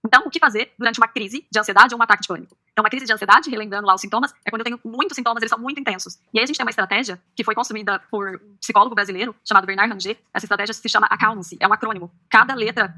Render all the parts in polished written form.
Então, o que fazer durante uma crise de ansiedade ou um ataque de pânico? Então, uma crise de ansiedade, relembrando lá os sintomas, é quando eu tenho muitos sintomas, eles são muito intensos. E aí a gente tem uma estratégia que foi construída por um psicólogo brasileiro chamado Bernard Ranger. Essa estratégia se chama Acalme-se, é um acrônimo. Cada letra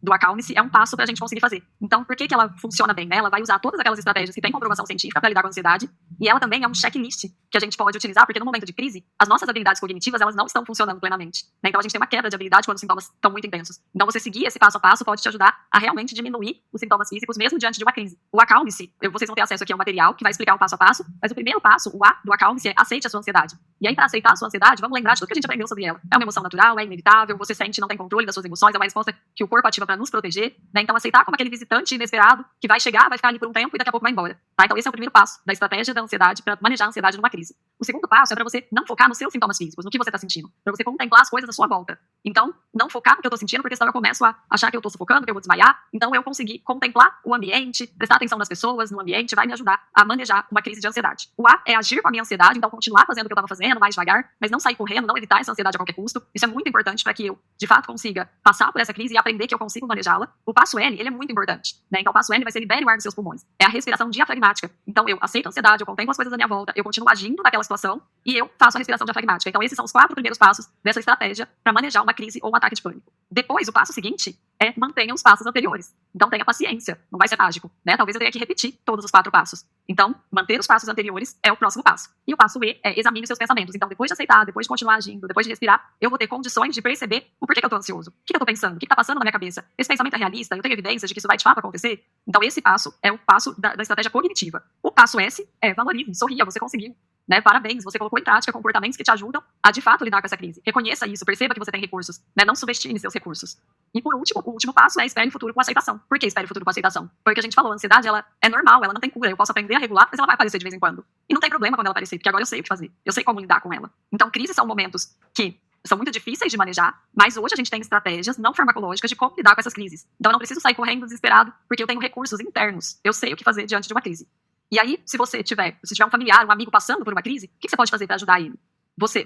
do Acalme-se é um passo para a gente conseguir fazer. Então, por que ela funciona bem? Né? Ela vai usar todas aquelas estratégias que têm comprovação científica para lidar com a ansiedade, e ela também é um checklist que a gente pode utilizar, porque no momento de crise, as nossas habilidades cognitivas, elas não estão funcionando plenamente. Né? Então, a gente tem uma quebra de habilidade quando os sintomas estão muito intensos. Então, você seguir esse passo a passo pode te ajudar a realmente diminuir os sintomas físicos, mesmo diante de uma crise. O Acalme-se, vocês vão ter acesso aqui a um material que vai explicar o passo a passo, mas o primeiro passo, o A do Acalme-se, é aceite a sua ansiedade. E aí, para aceitar a sua ansiedade, vamos lembrar de tudo que a gente aprendeu sobre ela. É uma emoção natural, é inevitável, você sente, não tem controle das suas emoções, é uma resposta que o corpo ativa para nos proteger, né? Então, aceitar como aquele visitante inesperado que vai chegar, vai ficar ali por um tempo e daqui a pouco vai embora. Tá? Então, esse é o primeiro passo da estratégia da ansiedade para manejar a ansiedade numa crise. O segundo passo é para você não focar nos seus sintomas físicos, no que você está sentindo, para você contemplar as coisas à sua volta. Então, não focar no que eu estou sentindo, porque senão eu começo a achar que eu estou sufocando, que eu vou desmaiar. Então, eu conseguir contemplar o ambiente, prestar atenção nas pessoas, no ambiente, vai me ajudar a manejar uma crise de ansiedade. O A é agir com a minha ansiedade, então continuar fazendo o que eu estava fazendo, mais devagar, mas não sair correndo, não evitar essa ansiedade a qualquer custo. Isso é muito importante para que eu, de fato, consiga passar por essa crise e aprender que eu consigo manejá-la. O passo L, ele é muito importante, né? Então, o passo L vai ser libere o ar dos seus pulmões. É a respiração diafragmática. Então, eu aceito a ansiedade, eu contemplo as coisas à minha volta, eu continuo agindo naquela situação e eu faço a respiração diafragmática. Então, esses são os 4 primeiros passos dessa estratégia para manejar uma crise ou um ataque de pânico. Depois, o passo seguinte é mantenha os passos anteriores. Então, tenha paciência, não vai ser mágico, né? Talvez eu tenha que repetir todos os 4 passos. Então, manter os passos anteriores é o próximo passo. E o passo E é examine os seus pensamentos. Então, depois de aceitar, depois de continuar agindo, depois de respirar, eu vou ter condições de perceber o porquê que eu tô ansioso. O que eu tô pensando? O que tá passando na minha cabeça? Esse pensamento é realista? Eu tenho evidências de que isso vai de fato acontecer? Então, esse passo é o passo da estratégia cognitiva. O passo S é valorize, sorria, você conseguiu. Né? Parabéns, você colocou em prática comportamentos que te ajudam a de fato lidar com essa crise. Reconheça isso, perceba que você tem recursos, né? Não subestime seus recursos. E por último, o último passo é espere o futuro com aceitação. Por que espere o futuro com aceitação? Porque a gente falou, a ansiedade ela é normal, ela não tem cura, eu posso aprender a regular, mas ela vai aparecer de vez em quando. E não tem problema quando ela aparecer, porque agora eu sei o que fazer, eu sei como lidar com ela. Então, crises são momentos que são muito difíceis de manejar, mas hoje a gente tem estratégias não farmacológicas de como lidar com essas crises. Então, eu não preciso sair correndo desesperado, porque eu tenho recursos internos, eu sei o que fazer diante de uma crise. E aí, se tiver um familiar, um amigo passando por uma crise, o que você pode fazer para ajudar ele?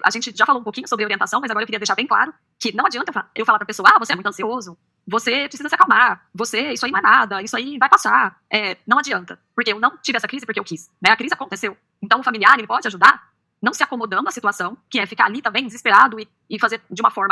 A gente já falou um pouquinho sobre orientação, mas agora eu queria deixar bem claro que não adianta eu falar para a pessoa, você é muito ansioso, você precisa se acalmar, isso aí não é nada, isso aí vai passar. Não adianta, porque eu não tive essa crise porque eu quis, né? A crise aconteceu. Então, o familiar, ele pode ajudar não se acomodando à situação, que é ficar ali também desesperado e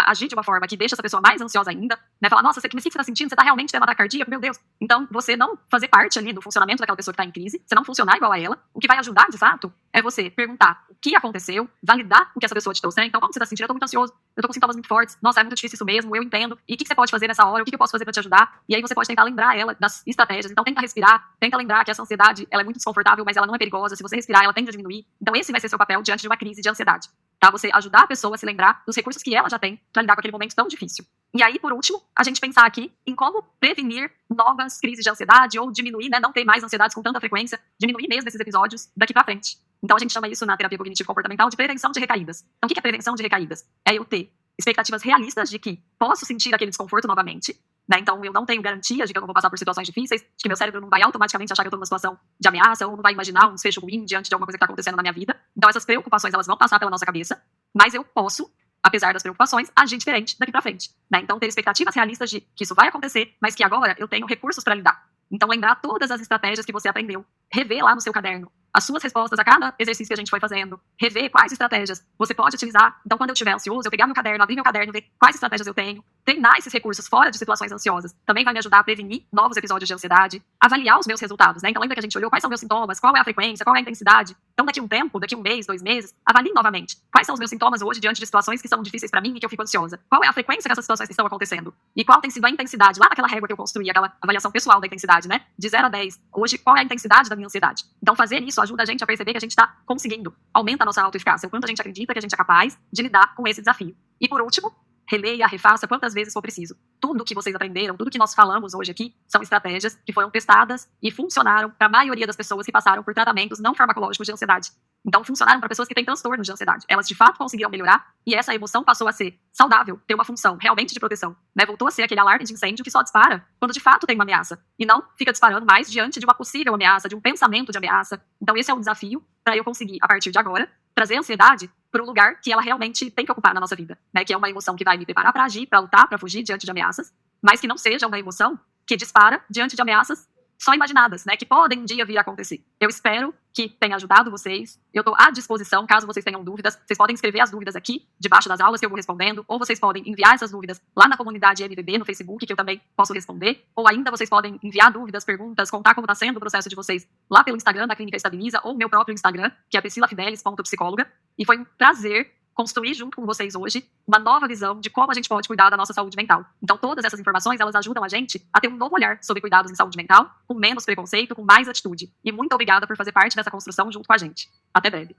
agir de uma forma que deixa essa pessoa mais ansiosa ainda, né? Falar, nossa, que você tá sentindo? Você tá realmente tendo um ataque cardíaco? Meu Deus. Então, você não fazer parte ali do funcionamento daquela pessoa que tá em crise, você não funcionar igual a ela, o que vai ajudar, de fato, é você perguntar o que aconteceu, validar o que essa pessoa te trouxe, né? Então, como você tá sentindo? Eu tô muito ansioso, eu tô com sintomas muito fortes, nossa, é muito difícil isso mesmo, eu entendo, e o que você pode fazer nessa hora, o que eu posso fazer pra te ajudar? E aí você pode tentar lembrar ela das estratégias, então tenta respirar, tenta lembrar que essa ansiedade, ela é muito desconfortável, mas ela não é perigosa, se você respirar, ela tende a diminuir. Então, esse vai ser seu papel diante de uma crise de ansiedade. Tá? Você ajudar a pessoa a se lembrar dos recursos que ela já tem para lidar com aquele momento tão difícil. E aí, por último, a gente pensar aqui em como prevenir novas crises de ansiedade ou diminuir, né, não ter mais ansiedades com tanta frequência, diminuir mesmo esses episódios daqui para frente. Então, a gente chama isso na terapia cognitivo-comportamental de prevenção de recaídas. Então, o que é prevenção de recaídas? É eu ter expectativas realistas de que posso sentir aquele desconforto novamente, né? Então, eu não tenho garantia de que eu não vou passar por situações difíceis, de que meu cérebro não vai automaticamente achar que eu estou numa situação de ameaça ou não vai imaginar um desfecho ruim diante de alguma coisa que está acontecendo na minha vida. Então, essas preocupações, elas vão passar pela nossa cabeça, mas eu posso, apesar das preocupações, agir diferente daqui para frente, né? Então, ter expectativas realistas de que isso vai acontecer, mas que agora eu tenho recursos para lidar. Então, lembrar todas as estratégias que você aprendeu, rever lá no seu caderno as suas respostas a cada exercício que a gente foi fazendo, rever quais estratégias você pode utilizar. Então, quando eu estiver ansioso, eu pegar meu caderno, abrir meu caderno, ver quais estratégias eu tenho, treinar esses recursos fora de situações ansiosas, também vai me ajudar a prevenir novos episódios de ansiedade, avaliar os meus resultados, né? Então, lembra que a gente olhou quais são meus sintomas, qual é a frequência, qual é a intensidade. Então, daqui a um tempo, daqui a um mês, 2 meses, avalie novamente quais são os meus sintomas hoje diante de situações que são difíceis para mim e que eu fico ansiosa. Qual é a frequência que essas situações estão acontecendo? E qual tem sido a intensidade, lá naquela régua que eu construí, aquela avaliação pessoal da intensidade, né? De 0 a 10. Hoje, qual é a intensidade da minha ansiedade? Então, fazer isso ajuda a gente a perceber que a gente está conseguindo. Aumenta a nossa autoeficácia, o quanto a gente acredita que a gente é capaz de lidar com esse desafio. E por último, releia, refaça quantas vezes for preciso. Tudo que vocês aprenderam, tudo que nós falamos hoje aqui, são estratégias que foram testadas e funcionaram para a maioria das pessoas que passaram por tratamentos não farmacológicos de ansiedade. Então, funcionaram para pessoas que têm transtornos de ansiedade. Elas, de fato, conseguiram melhorar e essa emoção passou a ser saudável, ter uma função realmente de proteção, né? Voltou a ser aquele alarme de incêndio que só dispara quando, de fato, tem uma ameaça. E não fica disparando mais diante de uma possível ameaça, de um pensamento de ameaça. Então, esse é o desafio para eu conseguir, a partir de agora, trazer a ansiedade para o lugar que ela realmente tem que ocupar na nossa vida, né? Que é uma emoção que vai me preparar para agir, para lutar, para fugir diante de ameaças, mas que não seja uma emoção que dispara diante de ameaças só imaginadas, né, que podem um dia vir a acontecer. Eu espero que tenha ajudado vocês. Eu estou à disposição, caso vocês tenham dúvidas. Vocês podem escrever as dúvidas aqui, debaixo das aulas, que eu vou respondendo, ou vocês podem enviar essas dúvidas lá na comunidade MVB, no Facebook, que eu também posso responder, ou ainda vocês podem enviar dúvidas, perguntas, contar como está sendo o processo de vocês lá pelo Instagram da Clínica Estabiliza, ou meu próprio Instagram, que é priscilafidelis.psicóloga. E foi um prazer construir junto com vocês hoje uma nova visão de como a gente pode cuidar da nossa saúde mental. Então, todas essas informações, elas ajudam a gente a ter um novo olhar sobre cuidados em saúde mental, com menos preconceito, com mais atitude. E muito obrigada por fazer parte dessa construção junto com a gente. Até breve.